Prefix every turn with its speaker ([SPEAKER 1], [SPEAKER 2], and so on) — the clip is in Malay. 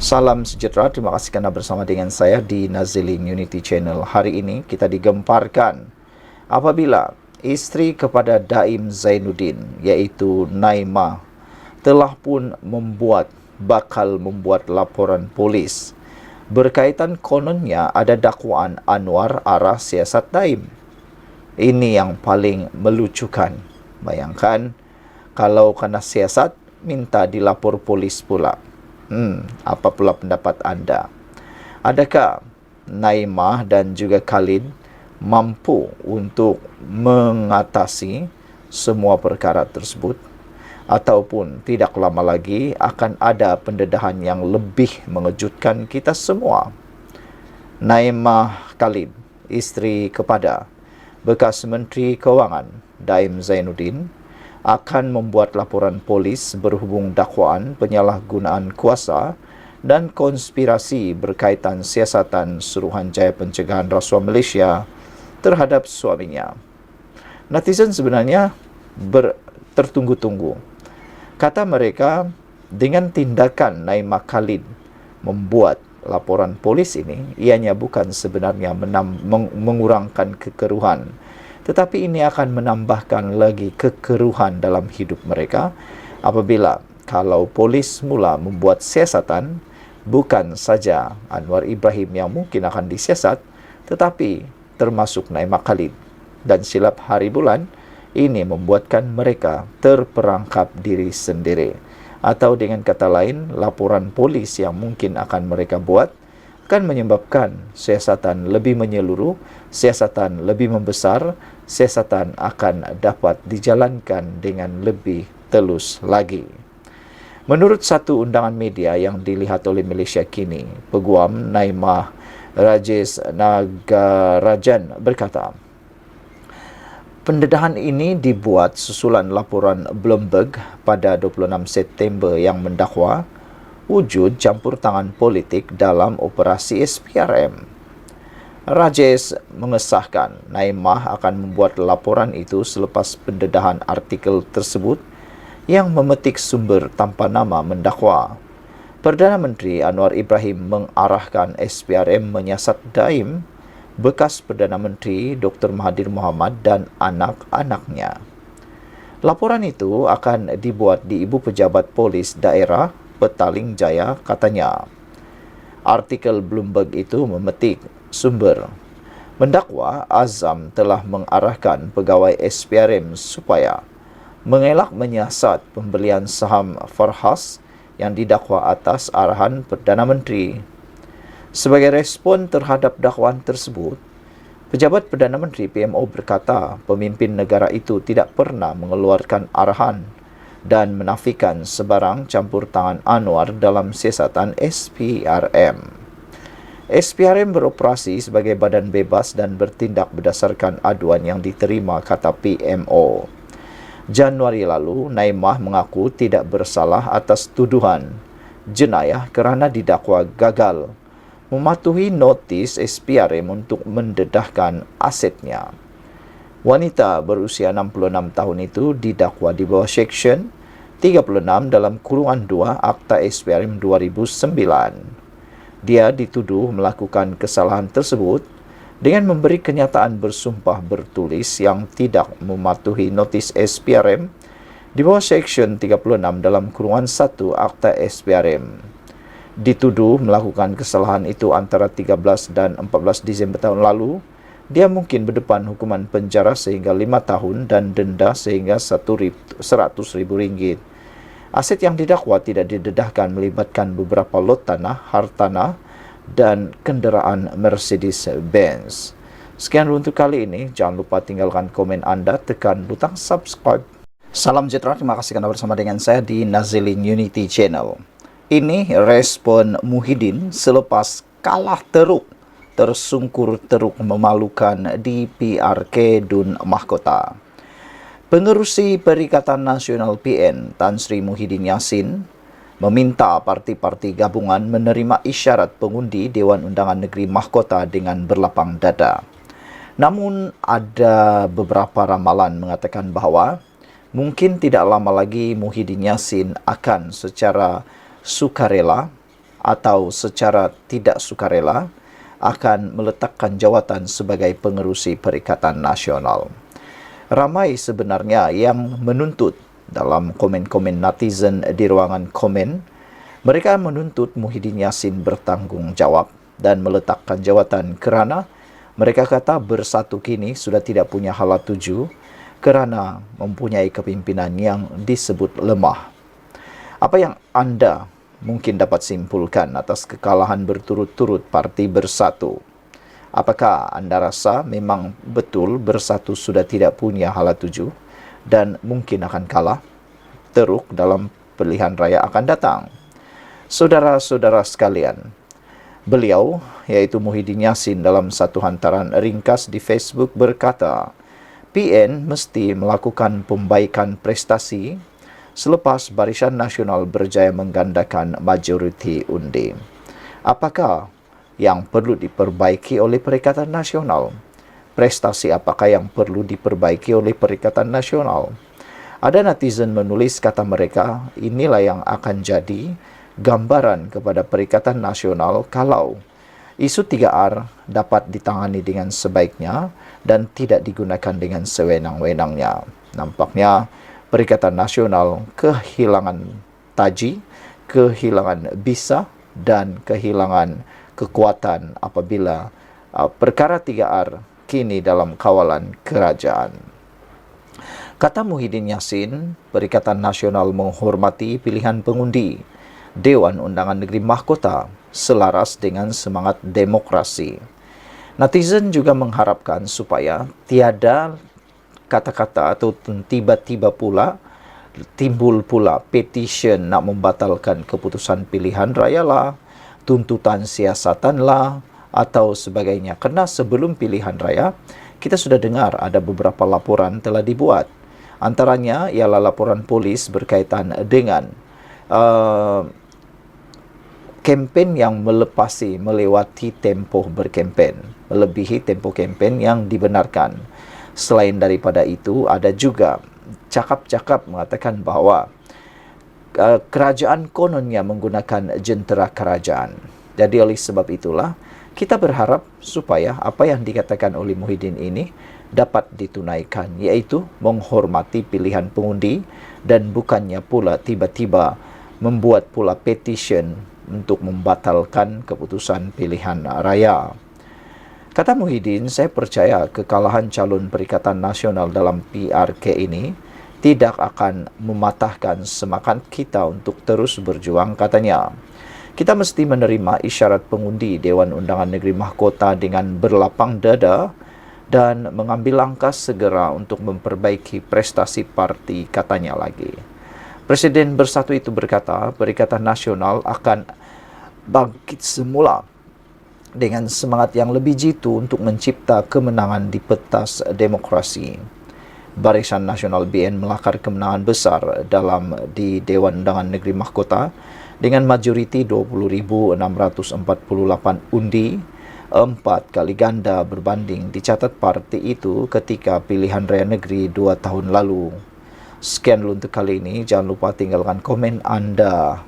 [SPEAKER 1] Salam sejahtera, terima kasih kerana bersama dengan saya di Nazilin Unity Channel. Hari ini kita digemparkan apabila isteri kepada Daim Zainuddin iaitu Naimah telah pun bakal membuat laporan polis berkaitan kononnya ada dakwaan Anwar arah siasat Daim. Ini yang paling melucukan. Bayangkan kalau kena siasat minta dilapor polis pula. Apa pula pendapat anda? Adakah Naimah dan juga Khalid mampu untuk mengatasi semua perkara tersebut? Ataupun tidak lama lagi akan ada pendedahan yang lebih mengejutkan kita semua? Naimah Khalid, isteri kepada bekas Menteri Kewangan Daim Zainuddin, akan membuat laporan polis berhubung dakwaan penyalahgunaan kuasa dan konspirasi berkaitan siasatan Suruhanjaya Pencegahan Rasuah Malaysia terhadap suaminya. Netizen sebenarnya tertunggu-tunggu. Kata mereka, dengan tindakan Naimah Khalid membuat laporan polis ini, ianya bukan sebenarnya mengurangkan kekeruhan, tetapi ini akan menambahkan lagi kekeruhan dalam hidup mereka apabila kalau polis mula membuat siasatan, bukan saja Anwar Ibrahim yang mungkin akan disiasat, tetapi termasuk Naimah Khalid. Dan silap hari bulan, ini membuatkan mereka terperangkap diri sendiri. Atau dengan kata lain, laporan polis yang mungkin akan mereka buat akan menyebabkan siasatan lebih menyeluruh, siasatan lebih membesar, siasatan akan dapat dijalankan dengan lebih telus lagi. Menurut satu undangan media yang dilihat oleh Malaysia kini, Peguam Naimah Rajesh Nagarajan berkata, pendedahan ini dibuat susulan laporan Bloomberg pada 26 September yang mendakwa wujud campur tangan politik dalam operasi SPRM. Rajesh mengesahkan Naimah akan membuat laporan itu selepas pendedahan artikel tersebut yang memetik sumber tanpa nama mendakwa. Perdana Menteri Anwar Ibrahim mengarahkan SPRM menyiasat Daim, bekas Perdana Menteri Dr. Mahathir Mohamad dan anak-anaknya. Laporan itu akan dibuat di Ibu Pejabat Polis Daerah Petaling Jaya, katanya. Artikel Bloomberg itu memetik sumber. Mendakwa Azam telah mengarahkan pegawai SPRM supaya mengelak menyiasat pembelian saham Farhas yang didakwa atas arahan Perdana Menteri. Sebagai respon terhadap dakwaan tersebut, pejabat Perdana Menteri PMO berkata pemimpin negara itu tidak pernah mengeluarkan arahan dan menafikan sebarang campur tangan Anwar dalam siasatan SPRM. SPRM beroperasi sebagai badan bebas dan bertindak berdasarkan aduan yang diterima, kata PMO. Januari lalu, Naimah mengaku tidak bersalah atas tuduhan jenayah kerana didakwa gagal mematuhi notis SPRM untuk mendedahkan asetnya. Wanita berusia 66 tahun itu didakwa di bawah Seksyen 36 dalam kurungan 2 Akta SPRM 2009. Dia dituduh melakukan kesalahan tersebut dengan memberi kenyataan bersumpah bertulis yang tidak mematuhi notis SPRM di bawah Seksyen 36 dalam kurungan 1 Akta SPRM. Dituduh melakukan kesalahan itu antara 13 dan 14 Disember tahun lalu. Dia mungkin berdepan hukuman penjara sehingga 5 tahun dan denda sehingga RM100,000. Aset yang didakwa tidak didedahkan melibatkan beberapa lot tanah, hartanah dan kenderaan Mercedes-Benz. Sekian untuk kali ini. Jangan lupa tinggalkan komen anda, tekan butang subscribe. Salam sejahtera, terima kasih kerana bersama dengan saya di Nazilin Unity Channel. Ini respon Muhyiddin selepas kalah teruk, tersungkur teruk memalukan di PRK Dun Mahkota. Pengerusi Perikatan Nasional PN Tan Sri Muhyiddin Yassin meminta parti-parti gabungan menerima isyarat pengundi Dewan Undangan Negeri Mahkota dengan berlapang dada. Namun ada beberapa ramalan mengatakan bahawa mungkin tidak lama lagi Muhyiddin Yassin akan secara sukarela atau secara tidak sukarela akan meletakkan jawatan sebagai pengerusi Perikatan Nasional. Ramai sebenarnya yang menuntut dalam komen-komen netizen di ruangan komen, mereka menuntut Muhyiddin Yassin bertanggung jawab dan meletakkan jawatan kerana mereka kata Bersatu kini sudah tidak punya hala tuju kerana mempunyai kepimpinan yang disebut lemah. Apa yang anda mungkin dapat simpulkan atas kekalahan berturut-turut Parti Bersatu? Apakah anda rasa memang betul Bersatu sudah tidak punya hala tuju dan mungkin akan kalah teruk dalam pilihan raya akan datang? Saudara-saudara sekalian, beliau, yaitu Muhyiddin Yassin, dalam satu hantaran ringkas di Facebook berkata, PN mesti melakukan pembaikan prestasi selepas Barisan Nasional berjaya menggandakan majoriti undi. Apakah yang perlu diperbaiki oleh Perikatan Nasional? Prestasi apakah yang perlu diperbaiki oleh Perikatan Nasional? Ada netizen menulis kata mereka, inilah yang akan jadi gambaran kepada Perikatan Nasional kalau isu 3R dapat ditangani dengan sebaiknya dan tidak digunakan dengan sewenang-wenangnya. Nampaknya Perikatan Nasional kehilangan taji, kehilangan bisa dan kehilangan kekuatan apabila perkara 3R kini dalam kawalan kerajaan. Kata Muhyiddin Yassin, Perikatan Nasional menghormati pilihan pengundi Dewan Undangan Negeri Mahkota selaras dengan semangat demokrasi. Netizen juga mengharapkan supaya tiada kata-kata atau tiba-tiba pula timbul pula petition nak membatalkan keputusan pilihan raya lah, tuntutan siasatan lah atau sebagainya. Kerana sebelum pilihan raya, kita sudah dengar ada beberapa laporan telah dibuat. Antaranya ialah laporan polis berkaitan dengan kempen yang melewati tempoh berkempen, melebihi tempoh kempen yang dibenarkan. Selain daripada itu, ada juga cakap-cakap mengatakan bahawa kerajaan kononnya menggunakan jentera kerajaan. Jadi oleh sebab itulah, kita berharap supaya apa yang dikatakan oleh Muhyiddin ini dapat ditunaikan, iaitu menghormati pilihan pengundi dan bukannya pula tiba-tiba membuat pula petition untuk membatalkan keputusan pilihan raya. Kata Muhyiddin, saya percaya kekalahan calon Perikatan Nasional dalam PRK ini tidak akan mematahkan semangat kita untuk terus berjuang, katanya. Kita mesti menerima isyarat pengundi Dewan Undangan Negeri Mahkota dengan berlapang dada dan mengambil langkah segera untuk memperbaiki prestasi parti, katanya lagi. Presiden Bersatu itu berkata, Perikatan Nasional akan bangkit semula dengan semangat yang lebih jitu untuk mencipta kemenangan di pentas demokrasi. Barisan Nasional BN melakar kemenangan besar di Dewan Undangan Negeri Mahkota dengan majoriti 20,648 undi, 4 kali ganda berbanding dicatat parti itu ketika pilihan raya negeri 2 tahun lalu. Sekian dulu untuk kali ini, jangan lupa tinggalkan komen anda.